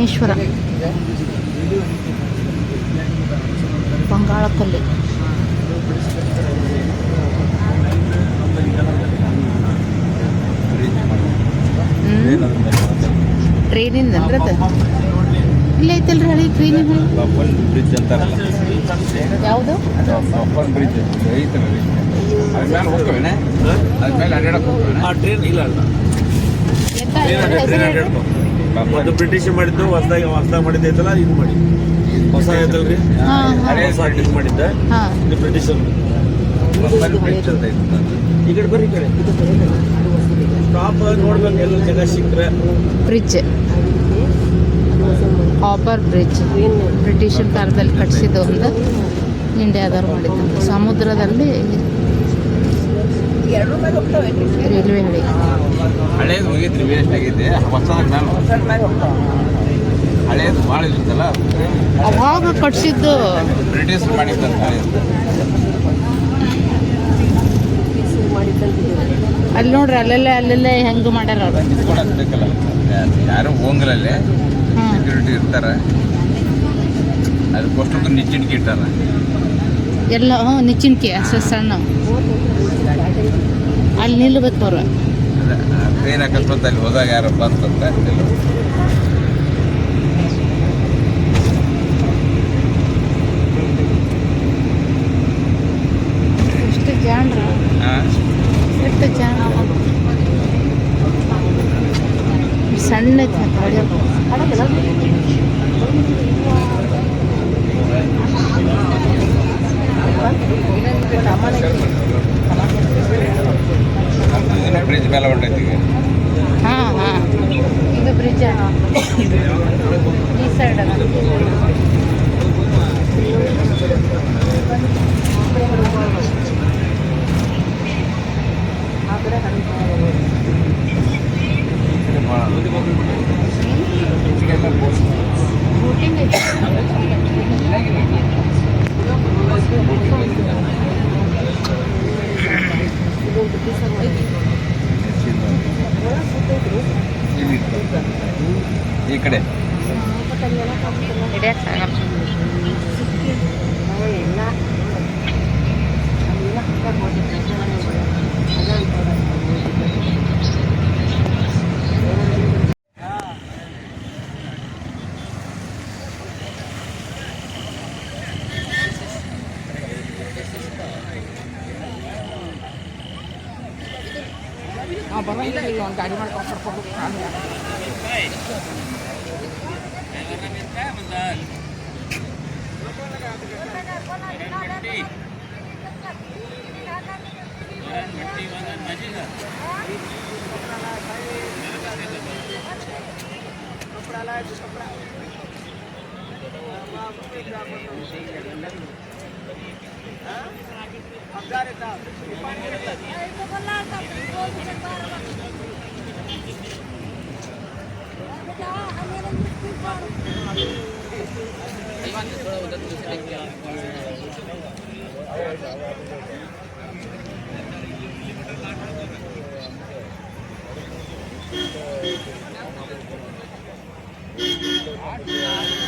ಸೋಮೇಶ್ವರ ಬಂಗಾಳಕಲ್ಲಿ. ಟ್ರೈನಿಂದ ಅಂದ್ರೆ ಅದು ಇಲ್ಲ ಐತಲ್ರಿ ಹಳಿ ಟ್ರೈನಿನ ಹಳಿ ಬ್ರಿಡ್ಜ್ ಅಂತ ಯಾವುದು ಬ್ರಿಡ್ಜ್ ಐತಲ್ಲ ಅದ್ಮೇಲೆ ಹೋಗ್ತೇವೆ ಅದ್ಮೇಲೆ ಅಡ್ಡಾಡಕ್ಕೆ ಹೋಗ್ತೇವೆ ಆ ಟ್ರೈನ್ ಇಲ್ಲ ಅಲ್ಲ ಟ್ರೈನ್ ಅದು ಬ್ರಿಟಿಷ್ ಮಾಡಿದ್ದು ಹೊಸದಾಗಿ ಮಾಡಿದ್ದೆ ಐತಲ್ಲ ಇದು ಮಾಡಿ ಹೊಸ ಐತಲ್ರಿ ಹೊಸ ಇದು ಮಾಡಿದ್ದ ಇದು ಬ್ರಿಟಿಷರ್ ಬ್ರಿಡ್ಜ್ ಅಂತ ಐತೆ ಈ ಕಡೆ ಬರ್ರಿ ಈ ಕಡೆ ಟಾಪ್ ನೋಡ್ಬೇಕು ಎಲ್ಲ ಜಾಗ ಸಿಕ್ಕರೆ ಬ್ರಿಡ್ಜ್ ಹಾಪರ್ ಬ್ರಿಡ್ಜ್ ಬ್ರಿಟಿಷರ್ ಕಾಲದಲ್ಲಿ ಕಟ್ಟಿಸಿದ ಒಂದು ಇಂಡಿಯಾದವ್ರು ಮಾಡಿದ್ದು ಸಮುದ್ರದಲ್ಲಿ ರೈಲ್ವೆ ಹಳಿ. ಹಳೇದು ಹೋಗಿದ್ರಿ ವೇಸ್ಟ್ ಆಗೈತೆ ಹೊಸದ ಹಳೇದು ಭಾಳ ಇರುತ್ತಲ್ಲ ಅವಾಗ ಕಟ್ಸಿದ್ದು ಬ್ರಿಟಿಷ್ ಮಾಡಿದ್ದಂತ ಅಲ್ಲಿ ನೋಡ್ರಿ ಅಲ್ಲೆಲ್ಲೇ ಹೆಂಗೆ ಮಾಡ್ಯಾರ ಅವ್ರು. ಇದು ಕೂಡ ಬೇಕಲ್ಲ ಯಾರು ಹೋಗಲಲ್ಲೇ ಸೆಕ್ಯೂರಿಟಿ ಇರ್ತಾರೆ ಅದಕ್ಕೋಸ್ಕರ ನಿಚ್ಚಿಣಿಕೆ ಇಟ್ಟಾರ ಎಲ್ಲ ನಿಚ್ಚಿನ್ಕಿ ಅಷ್ಟು ಸಣ್ಣ ಅಲ್ಲಿ ನಿಲ್ಬೇಕು ಅವ್ರು. ಟ್ರೈನ್ ಅಕಸ್ಮಾತ್ ಅಲ್ಲಿ ಹೋದಾಗ ಯಾರು ಬಂತಂತ ಎಷ್ಟು ಜಾಣ್ರ ಎಷ್ಟು ಜಾಣ ಸಣ್ಣ ಬ್ರಿಡ್ಜ್ ಮೇಲೆ ಹೊಂಟೈತಿ ಹಾಂ ಇದು ಬ್ರಿಡ್ಜ್ ಈ ಸೈಡ್ ಬೋಟಿಂಗ್ ಐತೆ. ಈ ಕಡೆ ಗಾಡಿ ಮಾಡ್ಕೊಂಡು